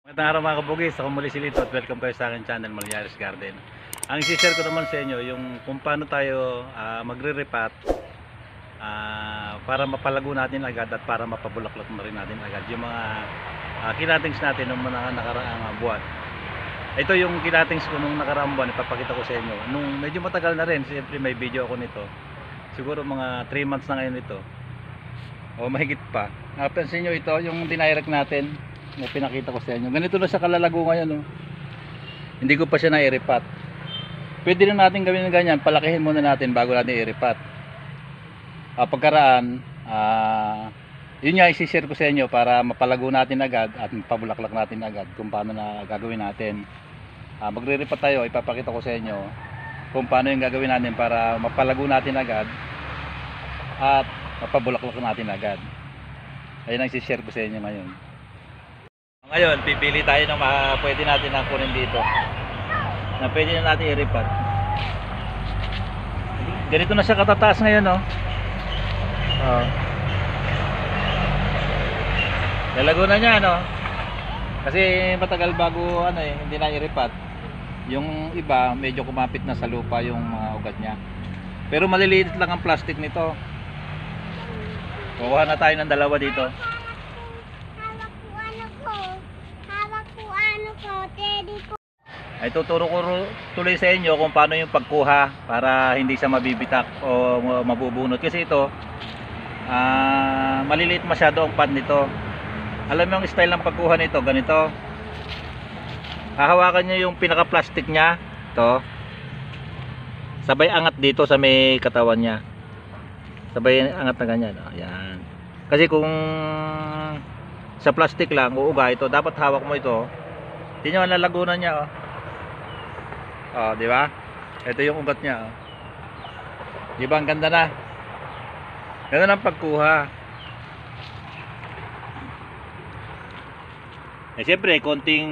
Magandang araw mga kabugis, ako muli si Lito at welcome kayo sa akin channel, Malyares Garden. Ang isi-share ko naman sa inyo yung kung paano tayo magre-repat para mapalago natin agad at para mapabulaklak na rin natin agad yung mga kinatings natin ng mga nakaraang buwan. Ito yung kinatings ko nung nakaraang buwan, ipapakita ko sa inyo. Nung medyo matagal na rin, siyempre may video ako nito. Siguro mga 3 months na ngayon ito. O mahigit pa. Napansin nyo ito, yung dinirect natin na pinakita ko sa inyo. Ganito na sa kalalago ngayon, oh. Hindi ko pa siya na-i-repat. Pwede rin natin gawin ng ganyan, palakihin muna natin bago natin i-repat. Pagkaraan, yun nga isi-share ko sa inyo para mapalago natin agad at mapabulaklak natin agad kung paano na gagawin natin. Magre-repat tayo, ipapakita ko sa inyo kung paano yung gagawin natin para mapalago natin agad at mapabulaklak natin agad. Ayun ang isi-share ko sa inyo ngayon. Ngayon, pipili tayo ng pwede natin na kunin dito na pwede na natin i-repat. Ganito na siya katataas ngayon, no? Lalago na niya, no? Kasi matagal bago hindi na i-repat. Yung iba medyo kumapit na sa lupa yung mga ugat niya. Pero maliliit lang ang plastic nito. Kukuha na tayo ng dalawa dito. Ay tuturo ko tuloy sa inyo kung paano yung pagkuha para hindi siya mabibitak o mabubunot kasi ito maliliit masyado ang pad nito. Alam mo yung style ng pagkuha nito, ganito. Hahawakan niyo yung pinaka plastic niya, to. Sabay angat dito sa may katawan niya. Sabay angat na ganyan, ayan. Kasi kung sa plastic lang uuga ito, dapat hawak mo ito. Tingnan mo lalagunan niya, di ba? Ito yung ugat niya, Di ba ang ganda na? Ganda ng pagkuha. Siyempre, konting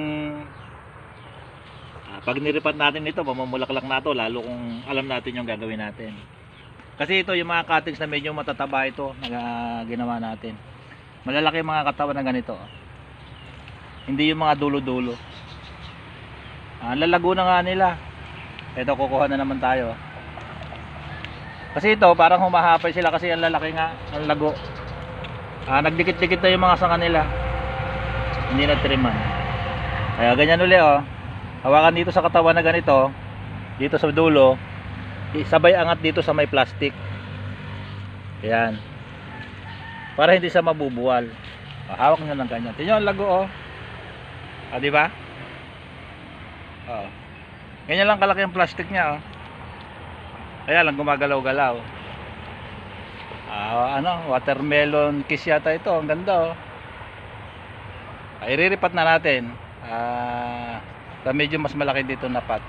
pag niripat natin ito, mamumulaklak na ito, lalo kung alam natin yung gagawin natin. Kasi ito, yung mga cuttings na medyo matataba ito na ginawa natin. Malalaki yung mga katawan na ganito. Hindi yung mga dulo-dulo. Lalago na nga nila. Ito, kukuha na naman tayo. Kasi ito, parang humahapay sila kasi ang lalaki nga, ang lago. Nagdikit-dikit na yung mga sanga nila. Hindi na triman. Kaya ganyan uli, hawakan dito sa katawan na ganito, dito sa dulo, sabay angat dito sa may plastic. Ayan. Para hindi siya mabubuwal. Hawak nyo ng ganyan. Tingnan ang lago, di ba? Ganyan lang kalaki ang plastic niya, Kaya lang gumagalaw-galaw. Watermelon kiss yata ito. Ang ganda, iriripat na natin. Medyo mas malaki dito na pot.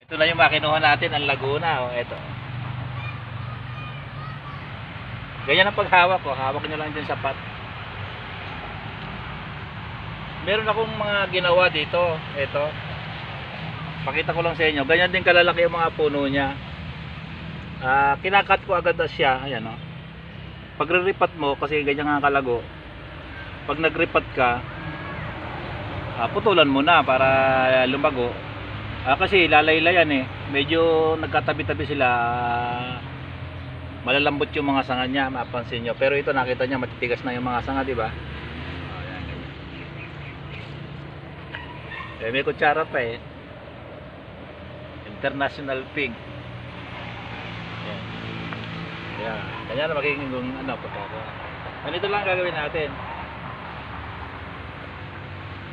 Ito na yung makinuha natin, ang Laguna, ito. Ganyan ang paghawak, hawak nyo lang dyan sa pot. Meron akong mga ginawa dito, ito. Pakita ko lang sa inyo. Ganyan din kalalaki yung mga puno niya. Kinakat ko agad na siya, ayan, Pag re-repat mo, kasi ganyan nga kalago, pag nag-repat ka, putulan mo na para lumago. Kasi lalaylayan medyo nagkatabi-tabi sila, malalambot yung mga sanga niya, mapansin nyo. Pero ito nakita niya matitigas na yung mga sanga, di ba? May kutsara pa International Pig. Ayan. Kanya na magiging pagkaka. Ganito lang gagawin natin.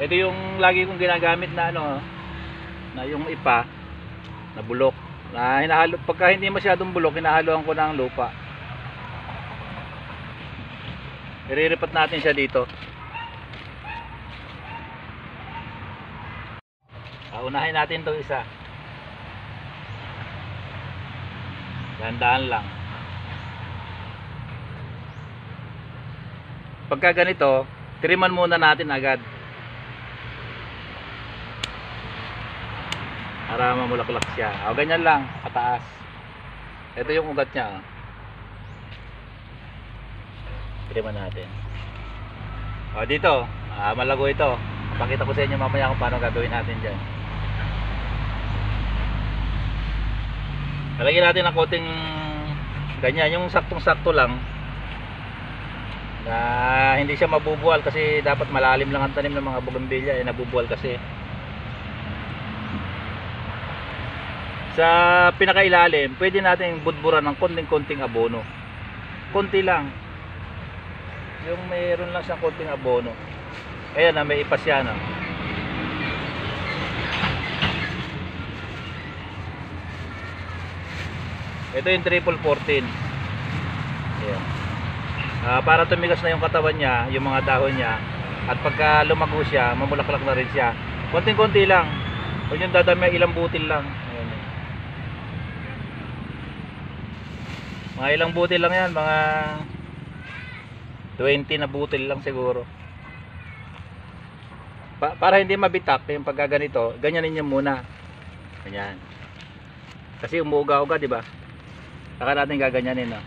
Ito yung lagi kong ginagamit na na yung ipa na bulok. Na hinahalo, pagka hindi masyadong bulok, hinahaluan ko ng lupa. Iriripat natin siya dito. Unahin natin itong isa. Dahan-dahan lang. Pagka ganito, triman muna natin agad. Para mamulaklak siya. Ganyan lang, pataas. Ito yung ugat niya. Triman natin. O dito, malago ito. Pakita ko sa inyo mamaya kung paano gagawin natin dyan. Lalagyan natin ng konting ganyan, yung saktong-sakto lang na hindi siya mabubuwal kasi dapat malalim lang ang tanim ng mga bougainvillea, nabubuwal kasi. Sa pinakailalim, pwede natin budburan ng konting-konting abono. Konti lang. Yung mayroon lang siyang konting abono. Ayan na, may ipas yan. Ito yung triple 14. Ayan. Para tumigas na yung katawan niya, yung mga dahon niya. At pagka lumago siya, mamulaklak na rin siya. Konting-konti lang. Huwag yung dadami, ilang butil lang. Ayan. Mga ilang butil lang yan, mga 20 na butil lang siguro. Para hindi mabitak yung pagkaganito, ganyanin niyo muna. Ganyan. Kasi umuuga-uga, di ba? Saka natin gaganyanin, no?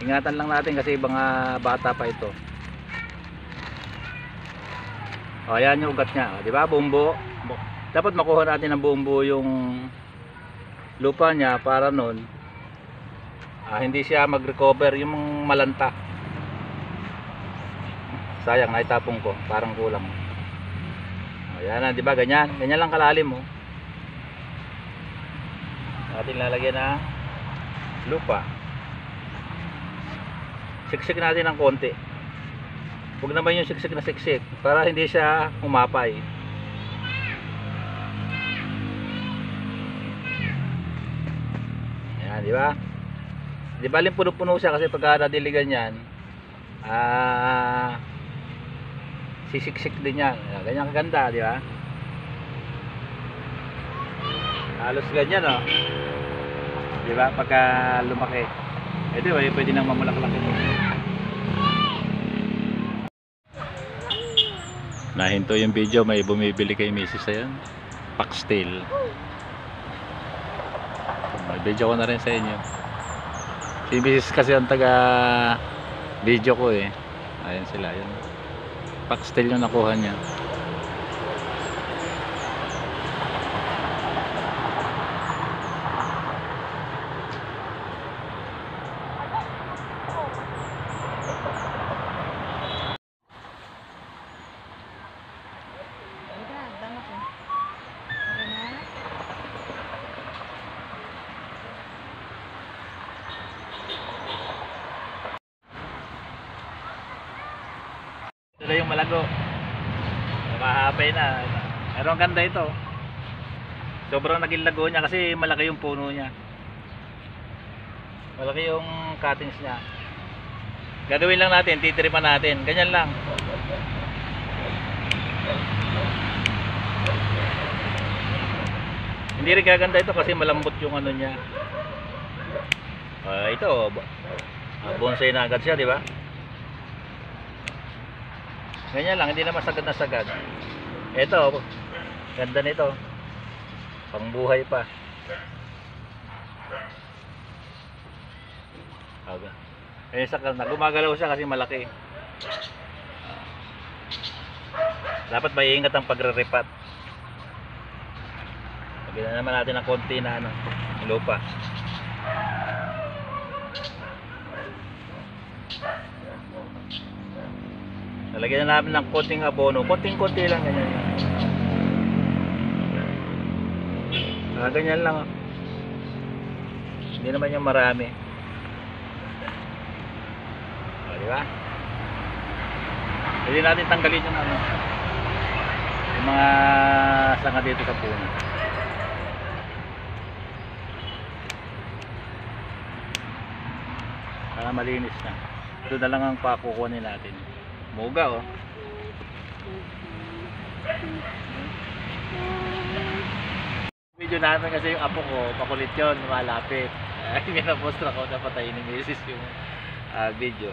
Ingatan lang natin kasi mga bata pa ito. O, ayan yung ugat niya, di ba? Buong buo. Dapat makuha natin ng buong buo yung lupa niya para nun hindi siya mag-recover yung malanta. Sayang, naitapong ko, parang kulang. O, yan na, di ba? Ganyan. Ganyan lang kalalim, oh. Ating lalagyan na lupa. Siksik natin ng konti. Huwag naman yung siksik na siksik para hindi siya humapay. Ayan, di ba? Di ba puno-puno siya kasi pagka nadiligan yan, sisiksik din yan. Ganyan kaganda, di ba? Halos ganyan, oh. Di ba? Pagka lumaki. Ito, pwede nang mamulaklak ito. Nahinto yung video, may bumibili kay Mrs. Ayan. Foxtail. May video ko na rin sa inyo. Si Mrs. kasi ang taga video ko eh. Ayan sila, ayan. Foxtail yung nakuha niya. Ito yung malago. Mahapay na. Pero ang ganda ito. Sobrang naging lago niya kasi malaki yung puno niya. Malaki yung cuttings niya. Gagawin lang natin, titripan natin. Ganyan lang. Hindi rin gaganda ito kasi malambot yung ano niya. Ito, bonsai na agad siya, di ba? Ganyan lang, hindi naman sagad na sagad. Ito, ganda nito. Pangbuhay pa. Sakal na. Gumagalaw siya kasi malaki. Dapat maiingat ang pagre-repat. Lagyan naman natin ng konti na lupa. Lalagyan na namin ng konting abono. Konting-konti lang ganyan. Ganyan lang. Hindi naman yung marami. Di ba? Pwede natin tanggalin yung yung mga sanga dito sa puno. Para malinis na. Ito na lang ang pakukunin natin. Muga, oh. Video namin kasi yung apo ko, pakulit yun, malapit. Minapostra ko, napatay ni Mrs. yung video.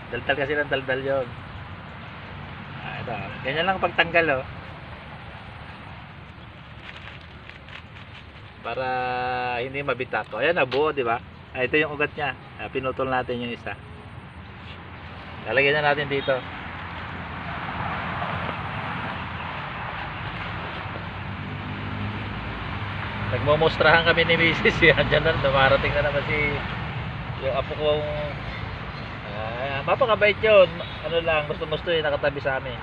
Daldal kasi ng daldal yun. Ito, ganyan lang pagtanggal, oh. Para hindi mabitak. Ayan, nabuo, di ba? Ito yung ugat niya. Pinutol natin yung isa. Lalagyan na natin dito. Nagmomostrahan kami ni Mrs. Yan, dyan na, dumarating na naman si yung apo kong mapakabait yun. Ano lang, gusto yun, nakatabi sa amin.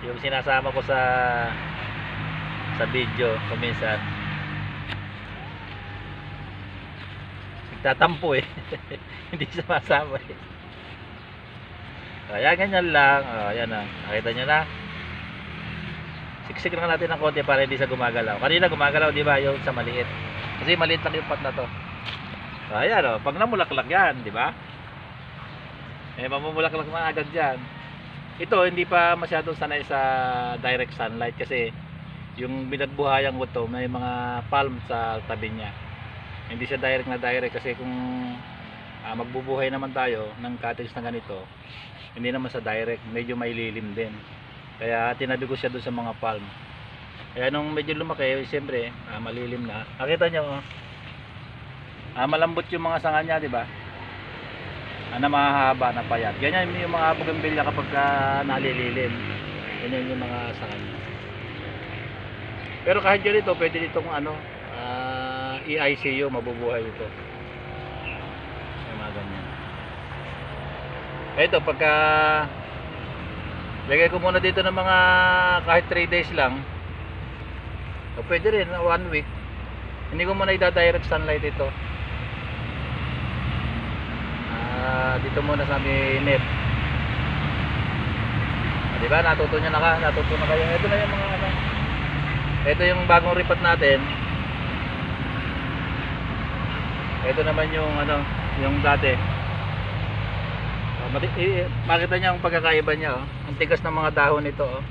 Yung sinasama ko sa video kuminsan. Nagtatampo eh. Hindi sumasama eh. Kaya ganyan lang. Ayan na. Nakita nyo na. Siksik lang natin ng konti para hindi sa gumagalaw. Kanina gumagalaw, di ba? Yung sa maliit. Kasi maliit lang yung pot na to. Ayan o. Pag namulaklak yan, di ba? Mamumulaklak na agad yan. Ito, hindi pa masyadong sanay sa direct sunlight kasi yung binagbuhayan ko to, may mga palm sa tabi niya. Hindi siya direct kasi kung magbubuhay naman tayo ng cottage na ganito, hindi naman sa direct, medyo may lilim din. Kaya tinabi ko siya doon sa mga palm. Kaya nung medyo lumaki, siyempre, malilim na. Nakita nyo, malambot yung mga sanga niya, di ba? Na mahahaba na payat. Ganyan yung mga bougainvillea kapag nalililim. Ganyan yung mga sanga niya. Pero kahit yun ito, pwede ditong i-ICU, mabubuhay ito. Yung mga ganyan. Ito, pagka lagay ko muna dito ng mga kahit 3 days lang, o pwede rin, 1 week. Hindi ko muna i-direct sunlight ito. Dito muna sa aming net. Diba, natuto na kayo. Ito na yung mga ito yung bagong ripat natin. Ito naman yung yung dati. Makita niyo ang pagkakaiba niya, oh. Ang tigas ng mga dahon nito, oh.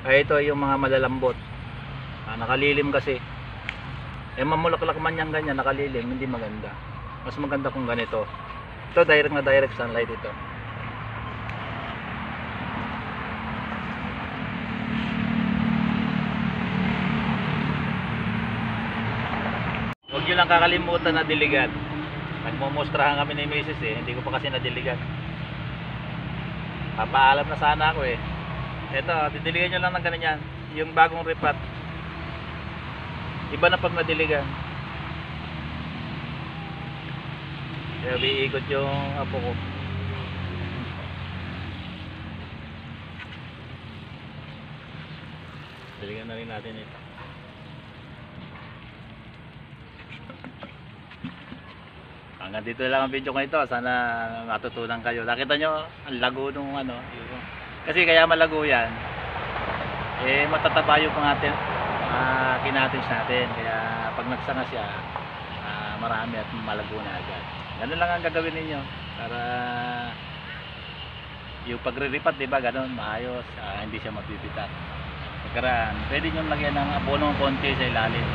Ay ito yung mga malalambot. Nakalilim kasi. Mamulaklak man yang ganyan, nakalilim, hindi maganda. Mas maganda kung ganito. Ito direct sunlight ito. Huwag nyo lang kakalimutan na diligan. Nagmomostrahan kami ni Mrs. Hindi ko pa kasi nadiligan. Papaalam na sana ako eh. Ito, didiligan nyo lang ng ganyan. Yung bagong ripat, iba na pag nadiligan. Kaya biikot yung apo ko. Diligan na rin natin ito. Hanggang dito lang ang video ko ito. Sana matutunan kayo. Nakita nyo ang lago nung kasi kaya malago yan, matataba yung kinatins natin. Kaya pag nagsanga siya, marami at malago na agad. Ganun lang ang gagawin ninyo para yung pagre-ripat, diba, ganun, maayos, hindi siya mapipitat. Pagkaraan, pwede nyo lagyan ng abono ng konti sa ilalim.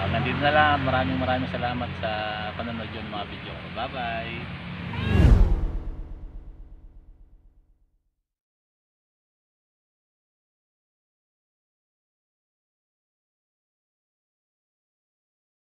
Nandito na lang. Maraming salamat sa panonood yung mga video ko. Bye bye.